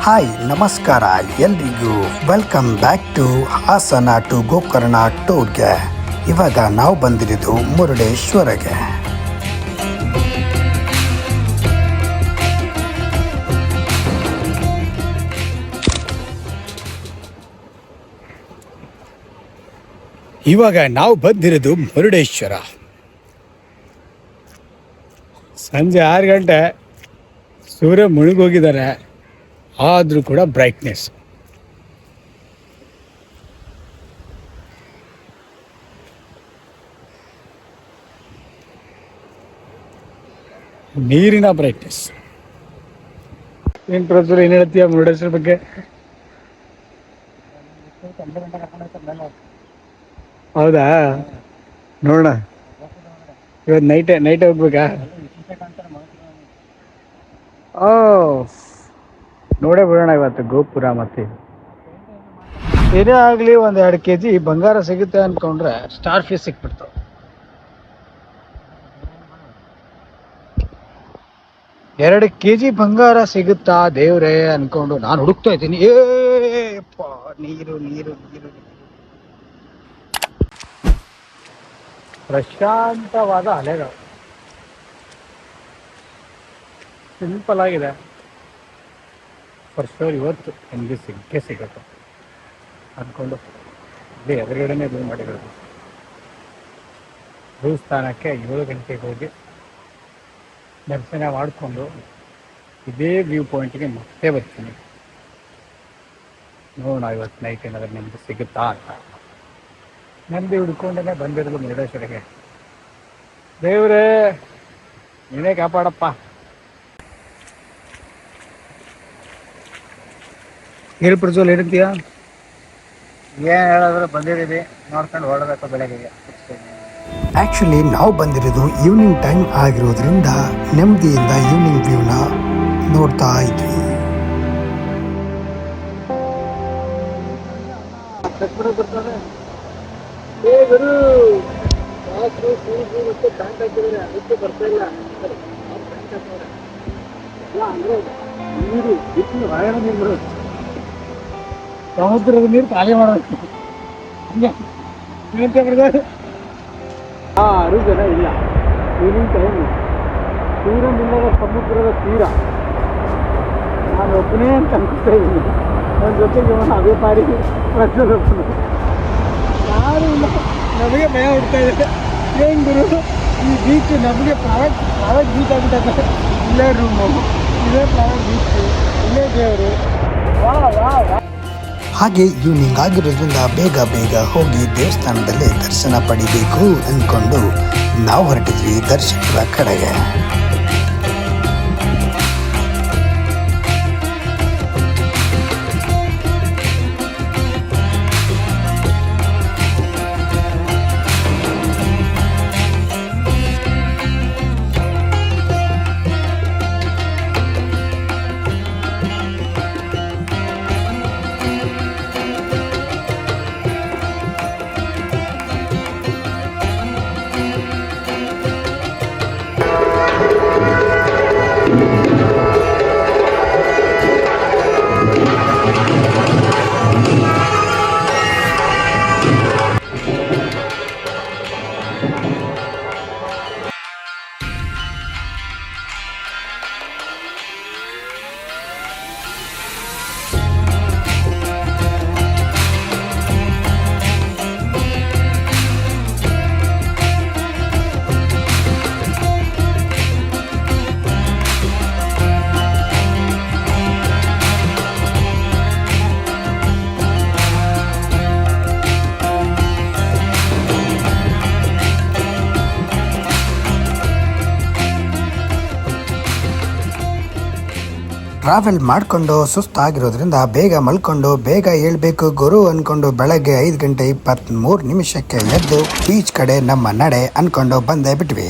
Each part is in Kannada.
ಹಾಯ್ ನಮಸ್ಕಾರ ಎಲ್ರಿಗೂ welcome back to Hassan to Gokarna ಟೂರ್ಗೆ. ಇವಾಗ ನಾವು ಬಂದಿರೋದು ಮುರುಡೇಶ್ವರಗೆ. ಮುರುಡೇಶ್ವರ ಸಂಜೆ 6 ಗಂಟೆ, ಸೂರ್ಯ ಮುಳುಗೋಗಿದ್ದಾರೆ, ಆದರೂ ಕೂಡ ಬ್ರೈಟ್ನೆಸ್. ನೀರಿನ ಬ್ರೈಟ್ನೆಸ್. ಏನು ಪ್ರಜ್ವಲ್, ಏನು ಹೇಳ್ತೀಯ ಮುರುಡೇಶ್ವರ ಬಗ್ಗೆ? ಹೌದಾ, ನೋಡೋಣ. ಇವತ್ತು ನೈಟ್ ಹೋಗ್ಬೇಕಾ? ನೋಡೇ ಬಿಡೋಣ ಇವತ್ತು ಗೋಪುರ. ಮತ್ತೆ ಏನೇ ಆಗಲಿ 1-2 kg ಬಂಗಾರ ಸಿಗುತ್ತೆ ಅಂದ್ಕೊಂಡ್ರೆ ಸ್ಟಾರ್ ಫೀಸ್ ಸಿಕ್ಬಿಡ್ತು. ಎರಡು kg ಬಂಗಾರ ಸಿಗುತ್ತಾ ದೇವ್ರೇ ಅನ್ಕೊಂಡು ನಾನು ಹುಡುಕ್ತಾ ಇದ್ದೀನಿ. ನೀರು ನೀರು ನೀರು ಪ್ರಶಾಂತವಾದ ಅಲೆಗಳು. ಸಿಂಪಲ್ ಆಗಿದೆ. ಫಾರ್ ಶೋರ್ ಇವತ್ತು ನಿಮಗೆ ಸಿಗುತ್ತೆ ಅಂದ್ಕೊಂಡು ಇಲ್ಲಿ ಎದುರುಗಡೆನೇ ರೂಮ್ ಮಾಡಿರೋದು. ದೇವಸ್ಥಾನಕ್ಕೆ 7 ಗಂಟೆಗೆ ಹೋಗಿ ದರ್ಶನ ಮಾಡಿಕೊಂಡು ಇದೇ ವ್ಯೂ ಪಾಯಿಂಟ್ಗೆ ಮತ್ತೆ ಬರ್ತೀನಿ. ನೋಡೋಣ ಇವತ್ತು ನೈಟ್ ಏನಾದರೂ ನಿಮ್ಗೆ ಸಿಗುತ್ತಾ ಅಂತ. ನೆಮ್ಮದಿ ಹುಡ್ಕೊಂಡೇ ಬಂದಿರೋದು ಮುರುಡೇಶ್ವರಿಗೆ. ದೇವ್ರೇ ನೀನೇ ಕಾಪಾಡಪ್ಪ. ಹೇಳಿ ಪ್ರಜ್ವಲ್, ಏನಂತೀಯ? ಏನು ಹೇಳಿದ್ರೆ ಬಂದಿದ್ದೀವಿ, ನೋಡ್ಕೊಂಡು ಹೊರಡಬೇಕು ಬೆಳಗ್ಗೆ. ಆ್ಯಕ್ಚುಲಿ ನಾವು ಬಂದಿರೋದು ಈವ್ನಿಂಗ್ ಟೈಮ್ ಆಗಿರೋದ್ರಿಂದ ನೆಮ್ಮದಿಯಿಂದ ಈವ್ನಿಂಗ್ ವ್ಯೂನ ನೋಡ್ತಾ ಇದ್ವಿ. ಸಮುದ್ರದ ನೀರು ಖಾಲಿ ಮಾಡೋದು. ಯಾರು ಜನ ಇಲ್ಲ. ಈವ್ನಿಂಗ್ ಟೈಮ್ ತೀರನಿಲ್ಲದ ಸಮುದ್ರದ ತೀರ. ನಾನು ಒಬ್ಬನೇ ಅಂತ ಅನ್ಕೊತಾ ಇದ್ದೀನಿ. ನನ್ನ ಜೊತೆಗೆ ಅದೇ ಪಾರಿ ಪ್ರಜ್ವಲ್ ಒಬ್ಬನು. ಯಾರು ಇಲ್ಲ. ನಮಗೆ ಭಯ ಹುಡ್ತಾ ಇದೆ. ಏನು ಗುರು, ಈ ಬೀಚ್ ನಮಗೆ ಪ್ರೈವೇಟ್ ಬೀಚ್ ಆಗಿಬಿಟ್ಟೆ. ಇಲ್ಲೇ ರೂಮು, ಇಲ್ಲೇ ಪ್ರೈವೇಟ್ ಬೀಚು, ಇಲ್ಲೇ ದೇವರು. ಹಾಗೆ ಈವ್ನಿಂಗ್ ಆಗಿರೋದ್ರಿಂದ ಬೇಗ ಹೋಗಿ ದೇವಸ್ಥಾನದಲ್ಲಿ ದರ್ಶನ ಪಡಿಬೇಕು ಅಂದ್ಕೊಂಡು ನಾವು ಹೊರಟಿದ್ವಿ ದರ್ಶನದ ಕಡೆಗೆ. ಟ್ರಾವೆಲ್ ಮಾಡಿಕೊಂಡು ಸುಸ್ತಾಗಿರೋದ್ರಿಂದ ಬೇಗ ಮಲ್ಕೊಂಡು ಬೇಗ ಹೇಳ್ಬೇಕು ಗುರು ಅಂದ್ಕೊಂಡು ಬೆಳಗ್ಗೆ 5:23 ಎದ್ದು ಬೀಚ್ ಕಡೆ ನಮ್ಮ ನಡೆ ಅಂದ್ಕೊಂಡು ಬಂದೇ ಬಿಟ್ವಿ.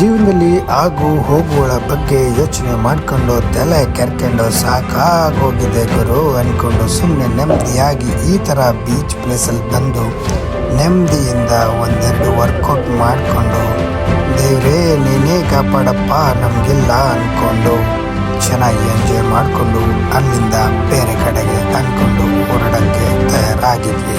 ಜೀವನದಲ್ಲಿ ಆಗು ಹೋಗುಗಳ ಬಗ್ಗೆ ಯೋಚನೆ ಮಾಡಿಕೊಂಡು ತಲೆ ಕೆರ್ಕೊಂಡು ಸಾಕಾಗೋಗಿದೆ ಗುರು ಅಂದ್ಕೊಂಡು ಸುಮ್ಮನೆ ನೆಮ್ಮದಿಯಾಗಿ ಈ ಥರ ಬೀಚ್ ಪ್ಲೇಸಲ್ಲಿ ಬಂದು ನೆಮ್ಮದಿಯಿಂದ ಒಂದೆರಡು ವರ್ಕೌಟ್ ಮಾಡಿಕೊಂಡು ದೇವರೇ ನೀನೇ ಕಾಪಾಡಪ್ಪ ನಮಗಿಲ್ಲ ಅಂದ್ಕೊಂಡು ಚೆನ್ನಾಗಿ ಎಂಜಾಯ್ ಮಾಡಿಕೊಂಡು ಅಲ್ಲಿಂದ ಬೇರೆ ಕಡೆಗೆ ಅಂದ್ಕೊಂಡು ಹೊರಡೋಕ್ಕೆ ತಯಾರಾಗಿದ್ವಿ.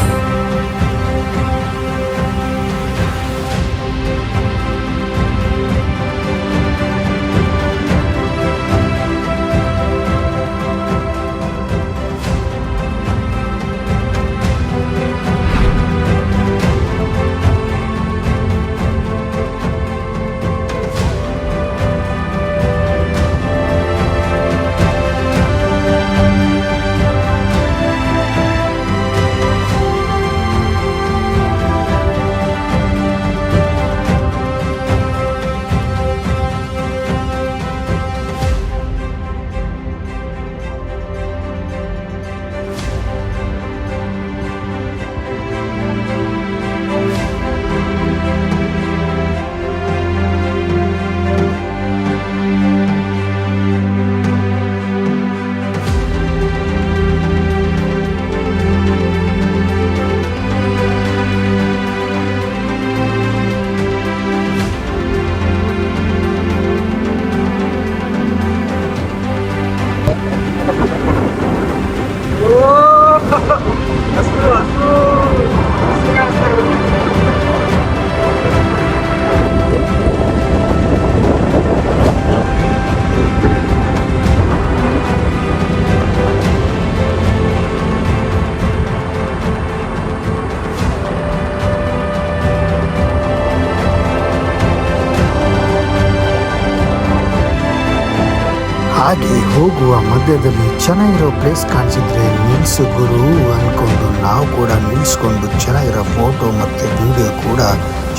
ಹಾಗೆ ಹೋಗುವ ಮಧ್ಯದಲ್ಲಿ ಚೆನ್ನಾಗಿರೋ ಪ್ಲೇಸ್ ಕಾಣಿಸಿದ್ರೆ ನಿಲ್ಸು ಗುರು ಅಂದ್ಕೊಂಡು ನಾವು ಕೂಡ ನಿಲ್ಲಿಸ್ಕೊಂಡು ಚೆನ್ನಾಗಿರೋ ಫೋಟೋ ಮತ್ತು ವಿಡಿಯೋ ಕೂಡ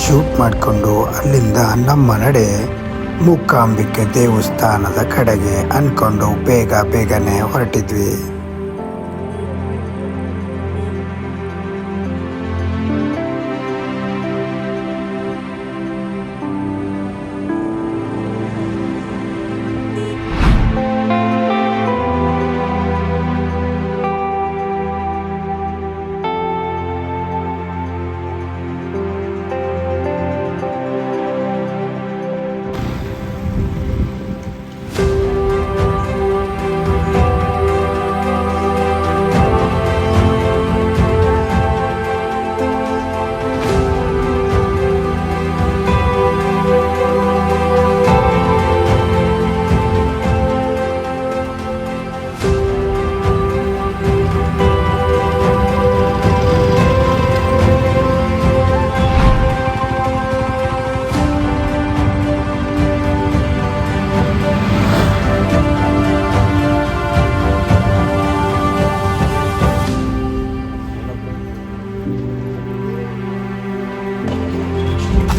ಶೂಟ್ ಮಾಡಿಕೊಂಡು ಅಲ್ಲಿಂದ ನಮ್ಮ ನಡೆ ಮೂಕಾಂಬಿಕೆ ದೇವಸ್ಥಾನದ ಕಡೆಗೆ ಅಂದ್ಕೊಂಡು ಬೇಗನೆ ಹೊರಟಿದ್ವಿ.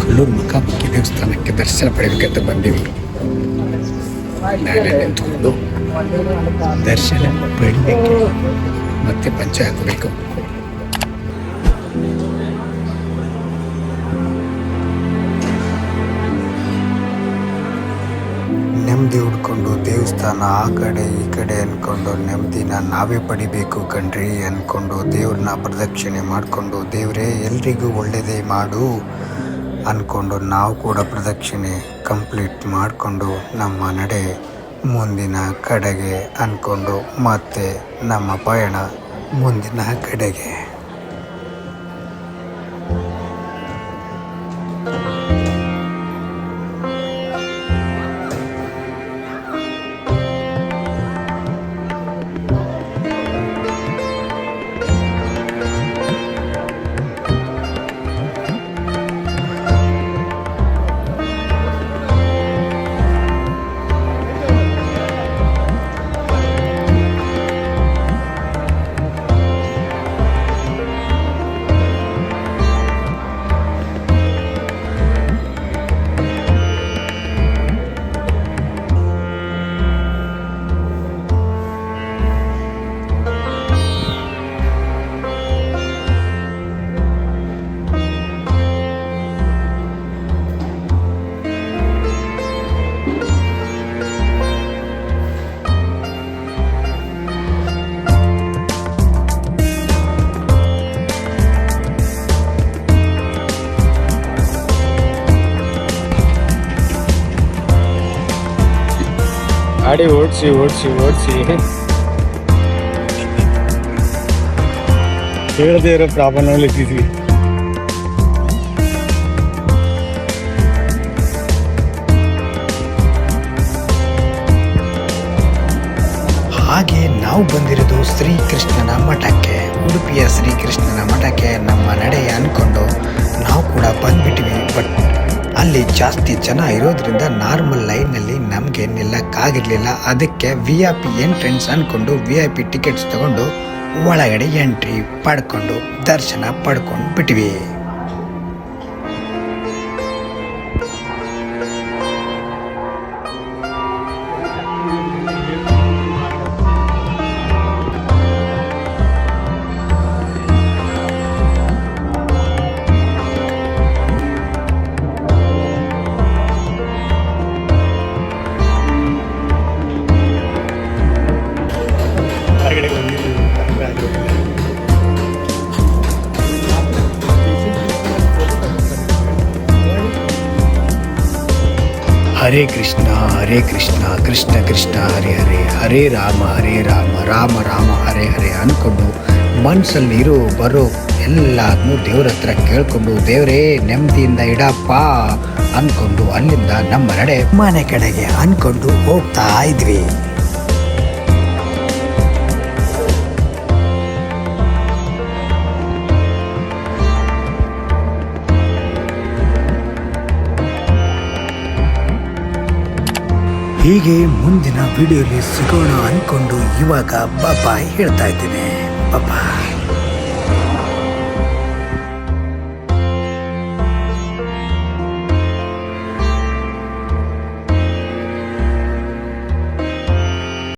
ಕಲ್ಲೂರು ಮೂಕಾಂಬಿಕೆ ದೇವಸ್ಥಾನಕ್ಕೆ ದರ್ಶನ ಪಡೆಯಬೇಕಂತ ಬಂದೀವಿ. ನಾಳೆ ನಿಂತ್ಕೊಂಡು ದರ್ಶನ ಪಡೆಯಲಿಕ್ಕೆ ಮತ್ತೆ ಪಂಚ ಹಾಕಬೇಕು. ನೆಮ್ಮದಿ ಹುಡ್ಕೊಂಡು ದೇವಸ್ಥಾನ ಆ ಕಡೆ ಈ ಕಡೆ ಅಂದ್ಕೊಂಡು ನೆಮ್ಮದಿನ ನಾವೇ ಪಡಿಬೇಕು ಕಣ್ರಿ ಅಂದ್ಕೊಂಡು ದೇವ್ರನ್ನ ಪ್ರದಕ್ಷಿಣೆ ಮಾಡಿಕೊಂಡು ದೇವರೇ ಎಲ್ರಿಗೂ ಒಳ್ಳೆಯದೇ ಮಾಡು ಅಂದ್ಕೊಂಡು ನಾವು ಕೂಡ ಪ್ರದಕ್ಷಿಣೆ ಕಂಪ್ಲೀಟ್ ಮಾಡಿಕೊಂಡು ನಮ್ಮ ನಡೆ ಮುಂದಿನ ಕಡೆಗೆ ಅಂದ್ಕೊಂಡು ಮತ್ತೆ ನಮ್ಮ ಪಯಣ ಮುಂದಿನ ಕಡೆಗೆ. ಗಾಡಿ ಓಡಿಸಿ ಹೇಳದೇ ಇರೋ ಪ್ರಾಬ್ಲಮ್ ಇದ್ದಿದ್ವಿ. ಹಾಗೆ ನಾವು ಬಂದಿರೋದು ಶ್ರೀಕೃಷ್ಣನ ಮಠಕ್ಕೆ, ಉಡುಪಿಯ ಶ್ರೀಕೃಷ್ಣನ ಮಠಕ್ಕೆ ನಮ್ಮ ನಡೆ ಅಂದ್ಕೊಂಡು ನಾವು ಕೂಡ ಬಂದ್ಬಿಟ್ವಿ. ಬಟ್ ಅಲ್ಲಿ ಜಾಸ್ತಿ ಜನ ಇರೋದ್ರಿಂದ ನಾರ್ಮಲ್ ಲೈನಲ್ಲಿ ನಮಗೆ ನಿಲ್ಲಕ್ಕಾಗಿರಲಿಲ್ಲ. ಅದಕ್ಕೆ VIP ಎಂಟ್ರೆನ್ಸ್ ಅಂದ್ಕೊಂಡು VIP ಟಿಕೆಟ್ಸ್ ತಗೊಂಡು ಒಳಗಡೆ ಎಂಟ್ರಿ ಪಡ್ಕೊಂಡು ದರ್ಶನ ಪಡ್ಕೊಂಡು ಬಿಟ್ವಿ. ಹರೇ ಕೃಷ್ಣ ಕೃಷ್ಣ ಕೃಷ್ಣ ಹರೇ ಹರೇ, ಹರೇ ರಾಮ ರಾಮ ರಾಮ ಹರೇ ಹರೇ ಅಂದ್ಕೊಂಡು ಮನಸ್ಸಲ್ಲಿ ಬರೋ ಎಲ್ಲದನ್ನೂ ದೇವ್ರ ಹತ್ರ ಕೇಳ್ಕೊಂಡು ದೇವರೇ ನೆಮ್ಮದಿಯಿಂದ ಇಡಪ್ಪ ಅಂದ್ಕೊಂಡು ಅಲ್ಲಿಂದ ನಮ್ಮ ನಡೆ ಮನೆ ಕಡೆಗೆ ಅಂದ್ಕೊಂಡು ಹೋಗ್ತಾ ಇದ್ವಿ. ಹೀಗೆ ಮುಂದಿನ ವಿಡಿಯೋಲಿ ಸಿಗೋಣ ಅಂದ್ಕೊಂಡು ಇವಾಗ ಬಾಯ್ ಹೇಳ್ತಾ ಇದ್ದೀನಿ. ಬಾಯ್.